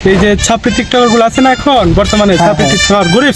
এই যে ছাপড়ি টিকটকার গুলো আছে না এখন বর্তমানে ছাপড়ি টিকটকার গরিব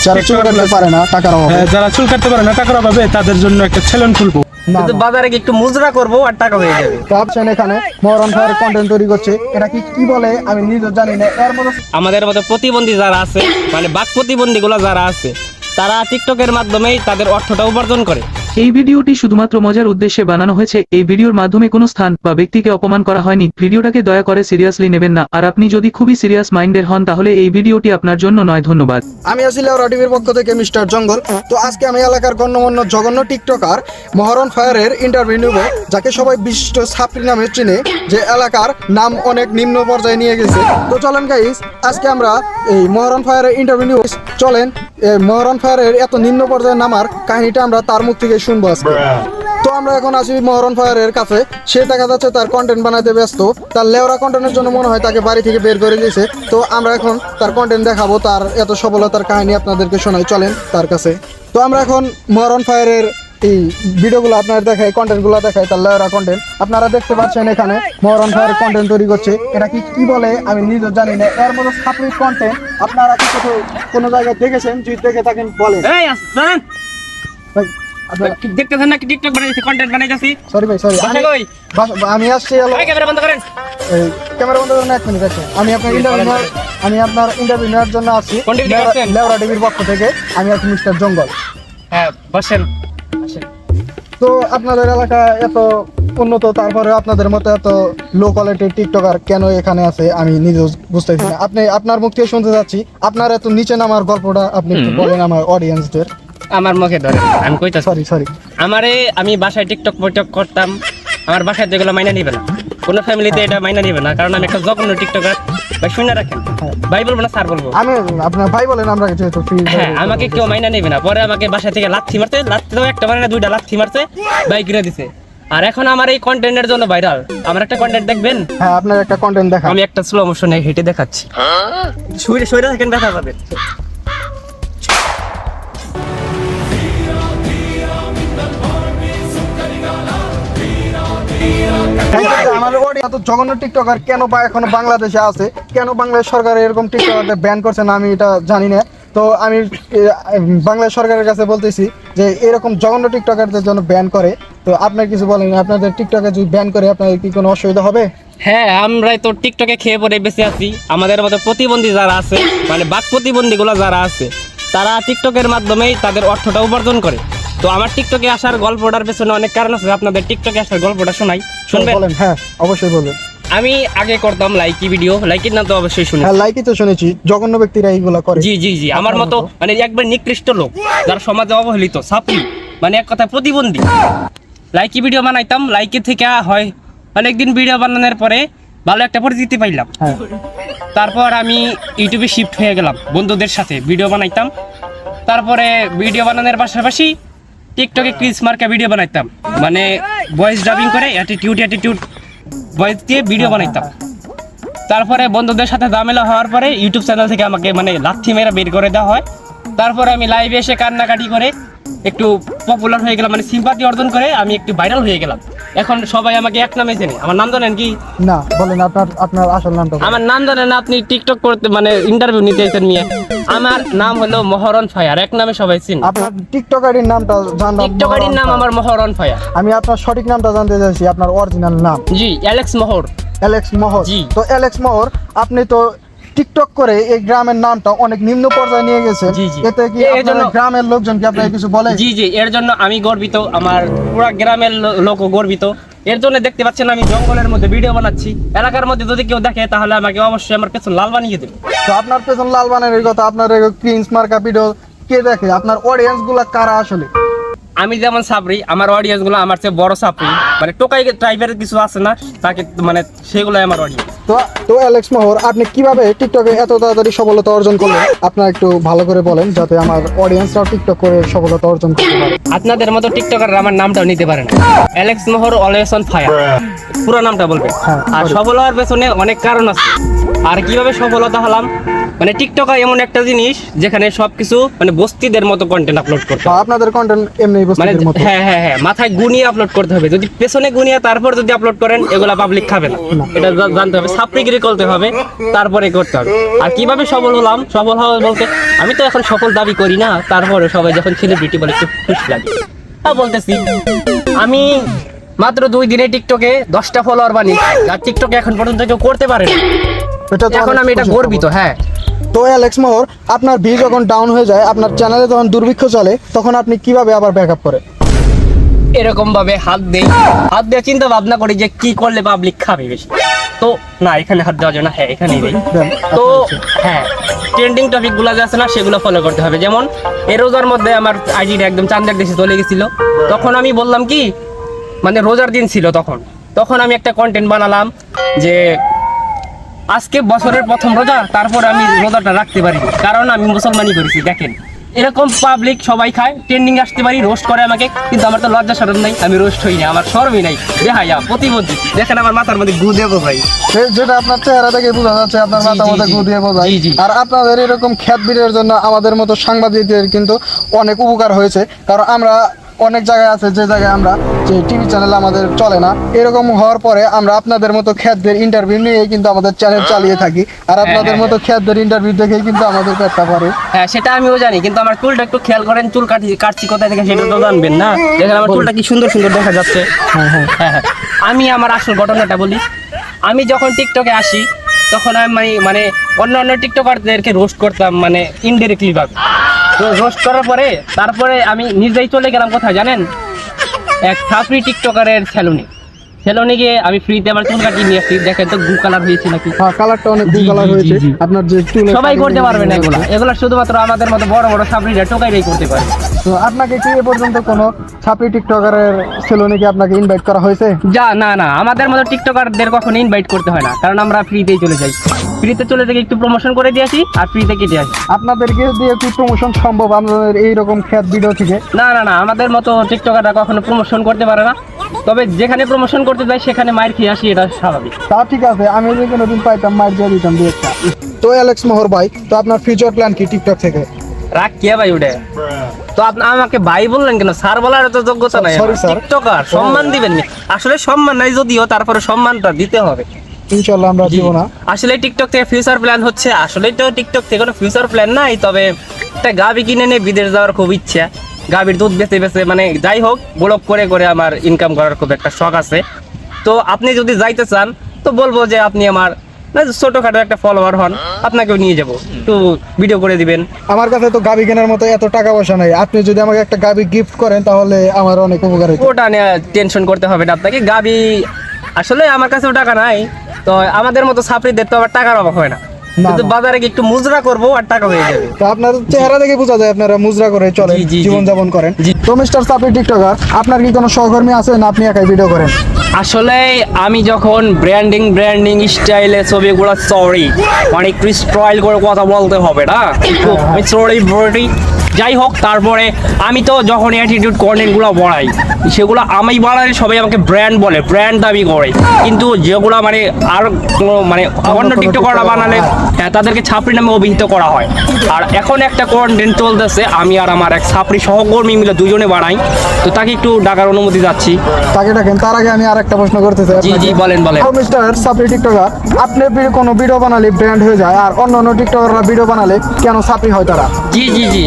যারা চুল কাটতে পারে না টাকার অভাবে, যারা চুল কাটতে পারে না টাকার অভাবে তাদের জন্য একটা চ্যানেল খুলবো। কিন্তু বাজারে গিয়ে একটু মুজরা করবো আর টাকা হয়ে যাবে। তো আপনি এখানে মহরম ভাইয়ের কন্টেন্ট তৈরি করছে, এটা কি বলে আমি নিজেও জানি না। এর মধ্যে আমাদের মতো প্রতিবন্ধী যারা আছে, মানে বাক প্রতিবন্ধী গুলো যারা আছে, তারা টিকটকের মাধ্যমেই তাদের অর্থটা উপার্জন করে। এই ভিডিওটি শুধুমাত্র মজার উদ্দেশ্যে বানানো হয়েছে। এই ভিডিওর মাধ্যমে কোনো স্থান বা ব্যক্তিকে অপমান করা হয়নি। ভিডিওটাকে দয়া করে সিরিয়াসলি নেবেন না। আর আপনি যদি খুবই সিরিয়াস মাইন্ডের হন তাহলে এই ভিডিওটি আপনার জন্য নয়। ধন্যবাদ। আমি আছি লেওরা টিভির পক্ষ থেকে মিস্টার জঙ্গল। তো আজকে আমি এলাকার গণ্যমান্য জঘন্য টিকটকার মহরম ফায়ারের ইন্টারভিউ নেব, যাকে সবাই বিশিষ্ট ছাপড়ি নামে চিনে, যে এলাকার নাম অনেক নিম্ন পর্যায়ে নিয়ে গেছে। তো চলেন গাইস, আজকে আমরা এই মহরম ফায়ারের ইন্টারভিউ নেব। চলেন মহরম ফায়ারের এত নিম্ন পর্যায়ে নামার কাহিনীটা আমরা তার মুখ থেকে শুনবো আজকে। তো আমরা এখন আসি মহরম ফায়ারের কাছে। সে দেখা যাচ্ছে তার কন্টেন্ট বানাতে ব্যস্ত। তার লেওরা কন্টেন্টের জন্য মনে হয় তাকে বাড়ি থেকে বের করে দিয়েছে। তো আমরা এখন তার কন্টেন্ট দেখাবো, তার এত সফলতার কাহিনী আপনাদেরকে শোনাই। চলেন তার কাছে। তো আমরা এখন মহরম ফায়ারের এই ভিডিওগুলো আপনার দেখাই, কন্টেন্টগুলো দেখাই, তার লেওরা কন্টেন্ট আপনারা দেখতে পাচ্ছেন। এখানে মহরম ফায়ার কন্টেন্ট তৈরি করছে, এটা কি বলে আমি নিজেও জানি না। এর মধ্যে ছাপড়ি কন্টেন্ট আপনারা কি কোনো জায়গায় দেখেছেন? যদি দেখে থাকেন বলেন। এই আসেন, আপনারা দেখতেছেন না কি টিকটক বানাইছি, কন্টেন্ট বানাইতাছি। সরি ভাই, সরি। বাসা কই? আমি আসছি এই ক্যামেরা বন্ধ করেন। ক্যামেরা বন্ধ করেন, এক মিনিট আছে। আমি আপনার ইন্টারভিউ নেওয়ার জন্য আসছি Continue করছেন? লেওরা টিভির পক্ষ থেকে। আমি আছি মিস্টার জঙ্গল। হ্যাঁ বসেন, আসেন। তো আপনাদের এলাকা এত উন্নত, তারপরে আপনাদের মতো এত লো কোয়ালিটির টিকটকার কেন এখানে আছে আমি নিজেও বুঝতেছি না। আপনার মুখ থেকে শুনতে যাচ্ছি, আপনার এত নিচে নামার গল্পটা আপনি একটু বলেন আমার অডিয়েন্সদের। আমার মুখে ধরে আমি কইতাছি। সরি। আমি বাসায় টিকটক করতাম। আমার বাসায় যেগুলো মাইনা নিবে না, কোনো ফ্যামিলিতে এটা মাইনা নিবে না, কারণ আমি একটা জঘন্য টিকটকার। ভাই শুনে রাখেন, ভাই বলবো না স্যার বলবো? আমি আপনার ভাই বলেন, আমরা যেহেতু ফ্রি। হ্যাঁ, আমাকে কেউ মাইনা নেবে না। পরে আমাকে বাসা থেকে লাথি তো একটা মানে না, দুইটা লাথি মারতে, বাইক কিনে দিছে। আর এখন আমার এই কন্টেন্টের জন্য ভাইরাল। আমার একটা কন্টেন্ট দেখবেন? হ্যাঁ, আপনার একটা কন্টেন্ট দেখা। আমি একটা স্লো মোশনে হেঁটে দেখাচ্ছি। শুইরে থাকেন, দেখা যাবে। আমার এত জঘন্য টিকটকার কেন বা এখনো বাংলাদেশে আছে, কেন বাংলাদেশ সরকার এরকম টিকটকারদের ব্যান করছে না আমি এটা জানি না। তো আমি বাংলাদেশ সরকারের কাছে বলতেছি যে এরকম জঘন্য টিকটকারদের জন্য ব্যান করে। তো আপনার কিছু বলেন, আপনাদের টিকটকে যদি ব্যান করে আপনাদের কি কোনো অসুবিধা হবে? হ্যাঁ, আমরাই তো টিকটকে খেয়ে পরে বেঁচে আছি। আমাদের মতো প্রতিবন্ধী যারা আছে, মানে বাক প্রতিবন্ধীগুলো যারা আছে, তারা টিকটকের মাধ্যমেই তাদের অর্থটা উপার্জন করে। তো আমার টিকটকে আসার গল্পটার পেছনে অনেক কারণ আছে। আপনাদের টিকটকে আসার গল্পটা শোনাই, শুনবেন? বলেন। হ্যাঁ, অবশ্যই বলেন। আমি আগে করতাম লাইকি ভিডিও। লাইকির নাম তো অবশ্যই শুনি। হ্যাঁ, লাইকই তো শুনেছি, জঘন্য ব্যক্তিরা এইগুলা করে। জি, আমার মতো মানে একবার নিকৃষ্ট লোক, যারা সমাজে অবহেলিত, ছাপড়ি, মানে এক কথায় প্রতিবন্ধী। লাইকি ভিডিও বানাইতাম। লাইকি থেকে হয় অনেকদিন ভিডিও বানানোর পরে ভালো একটা পরিচিতি পাইলাম। হ্যাঁ। তারপর আমি ইউটিউবে শিফট হয়ে গেলাম, বন্ধুদের সাথে ভিডিও বানাইতাম। তারপরে ভিডিও বানানোর পাশাপাশি টিকটকে ক্রিস মার্কা ভিডিও বানাইতাম, মানে ভয়েস ডাবিং করে অ্যাটিটিউড ভয়েস দিয়ে ভিডিও বানাইতাম। তারপরে বন্ধুদের সাথে ঝামেলা হওয়ার পরে ইউটিউব চ্যানেল থেকে আমাকে মানে লাথি মেরা বের করে দেওয়া হয়। তারপরে আমি লাইভে এসে কান্নাকাটি করে একটু পপুলার হয়ে গেলাম, মানে সিম্পাথি অর্জন করে আমি একটু ভাইরাল হয়ে গেলাম। এখন সবাই আমাকে এক নামে চেনে। আমার নাম জানেন কি? না, বলেন আপনার আসল নামটা বলেন। আমার নাম জানেন না? আপনি টিকটক করতে মানে ইন্টারভিউ নিতে চাইছেন নিয়ে। আমার নাম হলো মহরম ফায়ার, এক নামে সবাই চিনে। আপনার টিকটকারের নামটা জানলাম। টিকটকারের নাম আমার মহরম ফায়ার। আমি আপনার সঠিক নামটা জানতে চাইছি, আপনার অরিজিনাল নাম। জি, অ্যালেক্স মোহর। অ্যালেক্স মোহর। জি। তো অ্যালেক্স মোহর, আপনি তো টিকটক করে এই গ্রামের নামটা অনেক নিম্ন পর্যায়ে নিয়ে গেছেন। জি। এতে কি এর আপনার জন্য- গ্রামের লোকজন কি আপনাকে কিছু বলে? জি, এর জন্য আমি গর্বিত, আমার পুরো গ্রামের লোকও গর্বিত। এর জন্য দেখতে পাচ্ছেন আমি জঙ্গলের মধ্যে ভিডিও বানাচ্ছি। এলাকার মধ্যে যদি কেউ দেখে তাহলে আমাকে অবশ্যই আমার পেছন লাল বানিয়ে দেবে। তো আপনার পেছন লাল বানের কথা, আপনার ক্রিঞ্জ মার্কা ভিডিও কে দেখে? আপনার অডিয়েন্স গুলা কারা আসলে? আমি যেমন সাবরি, আমার অডিয়েন্স গুলো আমার চেয়ে বড় সাবরি, মানে টোকাই টাইপের কিছু আছে না, তাকে মানে সেগুলোই আমার অডিয়েন্স। তো অ্যালেক্স মোহর, আপনি কিভাবে টিকটকে এত তাড়াতাড়ি সফলতা অর্জন করলেন? আপনার একটু ভালো করে বলেন, যাতে আমার অডিয়েন্সরাও টিকটক করে সফলতা অর্জন করতে পারে। আপনাদের মতো টিকটকার আমার নামটাও নিতে পারে না। Alex Mohar always on fire, পুরো নামটা বলবে। হ্যাঁ, আর সফল হওয়ার পেছনে অনেক কারণ আছে। আর কিভাবে সফলতা হলাম মানে টিকটক এমন একটা জিনিস যেখানে সবকিছু মানে বস্তিদের মতো কন্টেন্ট আপলোড করতে হবে। আপনাদের কন্টেন্ট এমনি মানে বস্তিদের মতো। হ্যাঁ হ্যাঁ হ্যাঁ, মাথায় গুনিয়ে আপলোড করতে হবে। যদি পেছনে গুনিয়ে তারপর যদি আপলোড করেন, এগুলা পাবলিক খাবে না। এটা জানতে হবে, সাপ্লিগিরি করতে হবে, তারপরে করতে হবে। আর কিভাবে সফল হলাম, সফল হওয়া বলতে আমি তো এখন সফল দাবি করি না, তারপরে সবাই যখন সেলিব্রিটি বলে একটু খুশি লাগে। তা বলতেছি আমি মাত্র 2 দিনে টিকটকে 10টা ফলোয়ার বানিয়েছি, আর টিকটকে এখন পর্যন্ত কেউ করতে পারে না। এটা তো এখন অনেক আমি এটা খুশির গর্বিত। খবর। হ্যাঁ, তো অ্যালেক্স মোহর, আপনার ভিউ যখন ডাউন হয়ে যায়, আপনার চ্যানেলে যখন দুর্ভিক্ষ চলে, তখন আপনি কিভাবে আবার ব্যাকআপ করেন? এরকম ভাবে হাত দিয়ে চিন্তা ভাবনা করি যে কি করলে পাবলিক খাবে বেশি। তো না, এখানে হাত দেওয়া যায় না, হ্যাঁ এখানেই দেই। তো হ্যাঁ, ট্রেন্ডিং টপিক গুলো যে আছে না, সেগুলো ফলো করতে হবে। যেমন এই রোজার মধ্যে আমার আইডিটা একদম চাঁদের দেশে চলে গেছিল। তখন আমি বললাম কি, মানে রোজার দিন ছিল তখন আমি একটা কন্টেন্ট বানালাম যে আজকে বছরের প্রথম রোজা, তারপর আমি রোজাটা রাখতে পারি, কারণ আমি মুসলমানই করেছি। দেখেন এরকম পাবলিক সবাই খায়, ট্রেন্ডিং আসতে পারি, রোস্ট করে আমাকে, কিন্তু আমার তো লজ্জা শরম নাই, আমি রোস্ট হই না, আমার শরমই নাই। দেখাইয়া প্রতিবন্ধী, দেখেন আমার মাথার মধ্যে গু দেবো ভাই। যেটা আপনার চেহারা থেকে বোঝা যাচ্ছে, আপনার জি, মাথা জি, মধ্যে জি। গু দিয়ে বোঝায়। জি, জি। আর আপনাদের এরকম খ্যাত ভিডিওর জন্য আমাদের মতো সাংবাদিকদের কিন্তু অনেক উপকার হয়েছে, কারণ আমরা অনেক জায়গায় আছে যে জায়গায় আমরা যে টিভি চ্যানেল আমাদের চলে না, এরকম হওয়ার পরে আমরা আপনাদের মতো খ্যাতদের ইন্টারভিউ নিয়ে কিন্তু আমাদের চ্যানেল চালিয়ে থাকি। আর আপনাদের মতো খ্যাতদের ইন্টারভিউ দেখেই কিন্তু আমাদের পেটটা পারে। হ্যাঁ, সেটা আমিও জানি, কিন্তু আমার চুলটা একটু খেয়াল করেন, চুল কাটছি কোথায় থেকে সেটা তো জানবেন না। দেখেন আমার চুলটা কি সুন্দর সুন্দর দেখা যাচ্ছে। হ্যাঁ হ্যাঁ হ্যাঁ হ্যাঁ, আমি আমার আসল ঘটনাটা বলি। আমি যখন টিকটকে আসি, তখন আমি মানে অন্য টিকটকারদেরকে রোস্ট করতাম, মানে ইনডিরেক্টলি ভাবে রোস্ট করার পরে তারপরে আমি নিজেই চলে গেলাম কোথায় জানেন, এক ছাত্রী টিকটকারের সেলুনে গিয়ে আমি ফ্রিতে আমার চুল কাটিয়ে নিয়ে আসছি। দেখেন তো গু কালার হয়েছে নাকি। হ্যাঁ, কালারটা অনেক জি, কালার জি, হয়েছে। জি, জি। আপনার যে চুল সবাই করতে পারবে না এগুলা শুধুমাত্র আমাদের মতো বড় বড় ছাত্রীরা টোকাইরাই করতে পারে। তো আপনাকে কি এ পর্যন্ত কোনো ছাপড়ি টিকটকারের সেলুনে কি আপনাকে ইনভাইট করা হয়েছে? না, আমাদের মতো টিকটকারদের কখনো ইনভাইট করতে হয় না, কারণ আমরা ফ্রিতেই চলে যাই। ফ্রিতে চলে থেকে একটু প্রমোশন করে দিয়ে আসি, আর ফ্রিতে কেটে আসি। আপনাদেরকে দিয়ে কি প্রমোশন সম্ভব আপনাদের এইরকম খ্যাত ভিডিও থেকে? না, আমাদের মতো টিকটকাররা কখনো প্রমোশন করতে পারে না। তবে যেখানে প্রমোশন করতে যাই সেখানে মাইর খেয়ে আসি, এটা স্বাভাবিক। তা ঠিক আছে, আমি যদি কোনোদিন পাইতাম মাইর দিয়ে দিতাম দু একটা। তো অ্যালেক্স মোহর ভাই, তো আপনার ফিউচার প্ল্যান কি টিকটক থেকে? রাগ কে ভাই উঠে? তো আপনি আমাকে ভাই বললেন কেন? স্যার বলার তো যোগ্যতা নাই। Sorry, sir. টিকটকার সম্মান দিবেন না। আসলে সম্মান নাই যদিও, তারপরে সম্মানটা দিতে হবে। ইনশাল্লাহ আমরা দিব না। আসলে টিকটক থেকে ফিউচার প্ল্যান হচ্ছে, আসলে তো টিকটক থেকে কোনো ফিউচার প্ল্যান নাই, তবে একটা গাভি কিনে নিয়ে বিদেশ যাওয়ার খুব ইচ্ছা। গাভীর দুধ বেচে মানে যাই হোক, ব্লগ করে আমার ইনকাম করার খুব একটা শখ আছে। তো আপনি যদি যাইতে চান, তো বলবো যে আপনি আমার ছোটখাটো একটা ফলোয়ার হন, আপনাকেও নিয়ে যাবো, একটু ভিডিও করে দিবেন। আমার কাছে তো গাবি কেনার মতো এত টাকা পয়সা নাই, আপনি যদি আমাকে একটা গাবি গিফট করেন তাহলে আমার অনেক উপকার হতো। ওটা নিয়ে টেনশন করতে হবে না আপনাকে। গাবি আসলে আমার কাছেও টাকা নাই, তো আমাদের মতো ছাত্রীদের তো আবার টাকার অভাব হয় না। না, কিন্তু না। বাজারে গিয়ে একটু মুজরা করবো আর টাকা হয়ে যাবে। তো আপনার চেহারা দেখে বোঝা যায় আপনারা মুজরা করে চলেন, জি, জি, জি। জীবনযাপন করেন। জি। তো মিস্টার সাপড়ি টিকটকার, আপনার কি কোনো সহকর্মী আছে না আপনি একাই ভিডিও করেন? আসলে আমি যখন ব্র্যান্ডিং স্টাইলে ছবিগুলো মানে একটু স্টাইল করে কথা বলতে হবে না, একটু সরি যাই হোক, তারপরে আমি তো যখন অ্যাটিটিউড কন্টেন্টগুলো বাড়াই, সেগুলো আমি বাড়ালে সবাই আমাকে ব্র্যান্ড বলে, ব্র্যান্ড দাবি করে। কিন্তু যেগুলো মানে আর কোনো মানে অন্য টিকটকাররা বানালে তাদেরকে ছাপড়ি নামে অভিহিত করা হয়। আর এখন একটা কন্টেন্ট চলতেছে, আমি আর আমার এক ছাপড়ি সহকর্মী মিলে দুজনে বানাই, তো তাকে একটু ডাকার অনুমতি যাচ্ছি। তাকে ডাকেন। তার আগে আমি আর একটা প্রশ্ন করতে চাই জি, জি, বলেন। মিস্টার সাপড়ি টিকটকার, আপনি কোনো ভিডিও বানালে ব্র্যান্ড হয়ে যায়, আর অন্য টিকটকাররা ভিডিও বানালে কেন সাপড়ি হয় তারা? জি,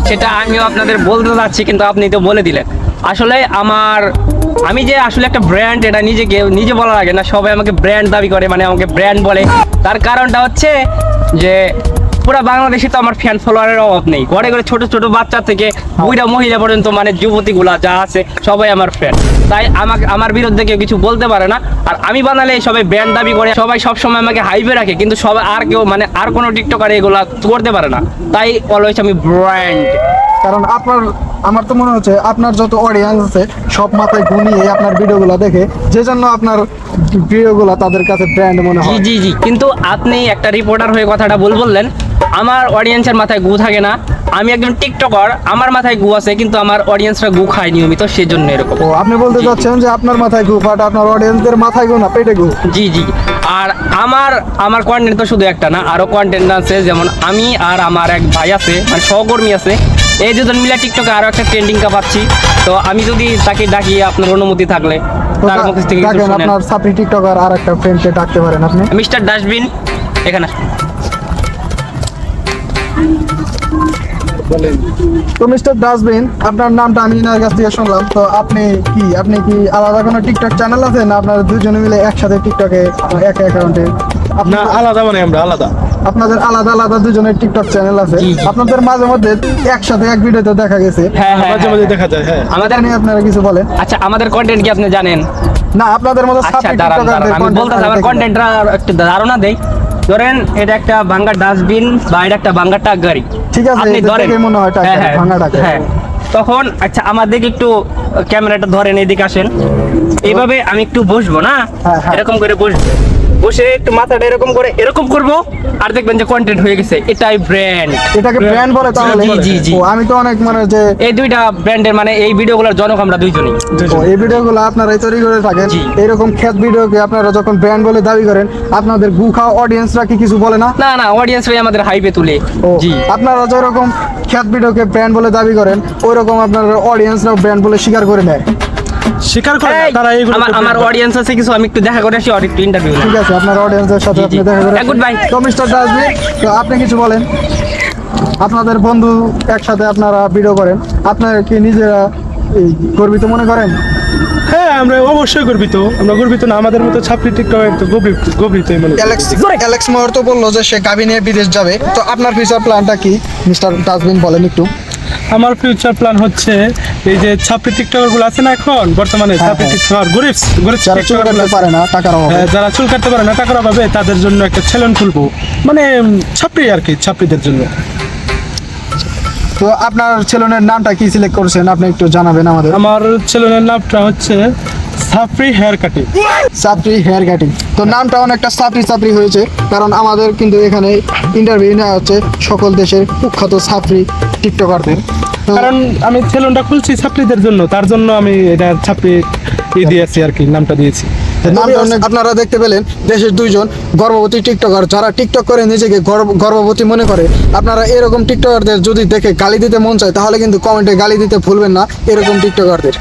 সেটা আমিও আপনাদের বলতে চাচ্ছি, কিন্তু আপনি তো বলে দিলেন। আসলে আমি যে আসলে একটা ব্র্যান্ড, এটা নিজে বলার আগে না, সবাই আমাকে ব্র্যান্ড দাবি করে, মানে আমাকে ব্র্যান্ড বলে। তার কারণটা হচ্ছে যে পুরা বাংলাদেশে তো আমার ফ্যান ফলোয়ারের অভাব নেই। ঘরে ছোট বাচ্চা থেকে বুড়া মহিলা পর্যন্ত, মানে যুবতীগুলা যা আছে সবাই আমার ফ্যান। তাই আমার বিরুদ্ধে কেউ কিছু বলতে পারে না। আর আমি বানালে সবাই ব্র্যান্ড দাবি করে, সবাই সবসময় আমাকে হাইপে রাখে, কিন্তু সবাই আর কেউ মানে আর কোনো টিকটকার এগুলা করতে পারে না। তাই অলওয়েজ আমি ব্র্যান্ড। কারণ আমার তো মনে হচ্ছে আপনার যত অডিয়েন্স আছে সব মাথায় ঘুমিয়ে আপনার ভিডিওগুলো দেখে, যে জন্য আপনার ভিডিওগুলো তাদের কাছে ব্র্যান্ড মনে হয়। জি, কিন্তু আপনি একটা রিপোর্টার হয়ে কথাটা বললেন। আমার অডিয়েন্সের মাথায় গু থাকে না। আমি একজন টিকটকার, আমার মাথায় গু আছে, কিন্তু আমার অডিয়েন্সরা গু খায় নিয়মিত, সেজন্য এরকম। ও, আপনি বলতে চাচ্ছেন যে আপনার মাথায় গু, বাট আপনার অডিয়েন্সদের মাথায় গু না, পেটে গু। জি, আর আমার কন্টেন্ট তো শুধু একটা না, আরো কন্টেন্ট আছে, যেমন আমি আর আমার এক ভাই আছে, মানে সহকর্মী আছে, এই দুজন মিলে টিকটকে আরো একটা ট্রেন্ডিং পাচ্ছি। তো আমি যদি তাকে ডাকি, আপনার অনুমতি থাকলে তো তার মুখ থেকে কিছু ডাকেন, শুনেন। আপনার সাপ্রি টিকটকার আর একটা ফ্রেন্ডকে ডাকতে পারেন আপনি। মিস্টার ডাস্টবিন এখানে আসুন। তো মিস্টার ডাস্টবিন, আপনার নামটা আমি ইনার কাছ থেকে শুনলাম। তো আপনি কি আলাদা কোনো টিকটক চ্যানেল আছে, না আপনারা দুজনে মিলে একসাথে টিকটকে এক অ্যাকাউন্টে? না, আলাদা মানে আমরা আলাদা। আপনাদের আলাদা আলাদা দুজনের টিকটক চ্যানেল আছে। জি। আপনাদের মাঝে মধ্যে একসাথে এক ভিডিওতে দেখা গেছে। হ্যাঁ হ্যাঁ মাঝে হ্যাঁ। মাঝে দেখা যায়। হ্যাঁ, আমাদের এটা নিয়ে আপনারা কিছু বলেন। আচ্ছা, আমাদের কন্টেন্ট কি আপনি জানেন? না, আপনাদের মতো আচ্ছা সাপ্রি দাঁড়ান দাঁড়ান, টিকটকারদের আমি বলতেছি আমার কন্টেন্টটা একটু ধারণা দেই। ধরেন এটা একটা ভাঙ্গা ডাস্টবিন বা এটা একটা ভাঙ্গা টাক গাড়ি, ঠিক আছে, আপনি এটা ধরেন। দেখে মনে হয় টাক হ্যাঁ, গাড়ি, হ্যাঁ, ভাঙ্গা টাক গাড়ি। হ্যাঁ। তখন আচ্ছা আমাদের একটু ক্যামেরাটা ধরেন, এদিকে আসেন। এইভাবে আমি একটু বসবো না, হ্যাঁ, হ্যাঁ। এরকম করে বসবো, বসে একটু মাথাটা এরকম করবো, আর দেখবেন যে কন্টেন্ট হয়ে গেছে। এটাই ব্র্যান্ড। এটাকে ব্র্যান্ড বলে তাহলে? জি, জি, জি। ও, আমি তো অনেক মানে যে এই দুইটা ব্র্যান্ডের, মানে এই ভিডিওগুলোর জনক আমরা দুইজনই। ও, এই ভিডিওগুলো আপনারাই তৈরি করে থাকেন। জি। এরকম খ্যাত ভিডিওকে আপনারা যখন ব্র্যান্ড বলে দাবি করেন, আপনাদের গুখা অডিয়েন্সরা কি কিছু বলে না? না না, অডিয়েন্সরাই আমাদের হাইপে তুলে। ও, জি। আপনারা যেরকম খ্যাত ভিডিওকে ব্র্যান্ড বলে দাবি করেন, ওই রকম আপনার অডিয়েন্সরাও ব্র্যান্ড বলে স্বীকার করে নেয়। স্বীকার করে না, এই, তারা এইগুলো আমার অডিয়েন্স আছে কিছু, আমি একটু দেখা করে আসি, আর একটু ইন্টারভিউ ঠিক আছে, আপনার অডিয়েন্সের সাথে জি, আপনি জি। দেখা করে গুড বাই। তো মিস্টার ডাস্টবিন, তো আপনি কিছু বলেন। আপনাদের বন্ধু একসাথে আপনারা ভিডিও করেন, আপনারা কি নিজেরা এই গর্বিত মনে করেন? হ্যাঁ, আমরা অবশ্যই গর্বিত। আমরা গর্বিত না, আমাদের মতো ছাপড়ি টিকটক একটু গর্বিতই মনে করি। অ্যালেক্স মুহূর্ত বললো যে সে গাভী নিয়ে বিদেশ যাবে। তো আপনার ফিউচার প্ল্যানটা কি মিস্টার ডাস্টবিন, বলেন একটু। আমার ফিউচার প্ল্যান হচ্ছে এই যে ছাপড়ি টিকটকার গুলো আছে না এখন বর্তমানে, ছাপড়ি হ্যাঁ। টিকটকার গরিব যারা চুল কাটতে পারে না টাকার অভাবে। যারা চুল কাটতে পারে না টাকার অভাবে, তাদের জন্য একটা চ্যানেল খুলবো, মানে ছাপড়ি আর কি, ছাপড়িদের জন্য। তো আপনার ছেলের নামটা কি সিলেক্ট করেছেন, আপনি একটু জানাবেন আমাদের। আমার ছেলের নামটা হচ্ছে ছাপড়ি হেয়ার কাটিং। সাপ্রি হেয়ার কাটিং। তো নামটা অনেকটা সাপ্রি হয়েছে, কারণ আমাদের কিন্তু এখানে ইন্টারভিউ নেওয়া হচ্ছে সকল দেশের কুখ্যাত সাপ্রি টিকটকারদের। তো কারণ আমি ছেলেটা খুলছি ছাপড়িদের জন্য, তার জন্য আমি এটা ছাপড়ি দিয়েছি আর কি, নামটা দিয়েছি। আপনারা দেখতে পেলেন দেশের দুইজন গর্ভবতী টিকটকার, যারা টিকটক করে নিজেকে গর্ভবতী মনে করে। আপনারা এরকম টিকটকারদের যদি দেখে গালি দিতে মন চায়, তাহলে কিন্তু কমেন্টে গালি দিতে ভুলবেন না এরকম টিকটকারদের।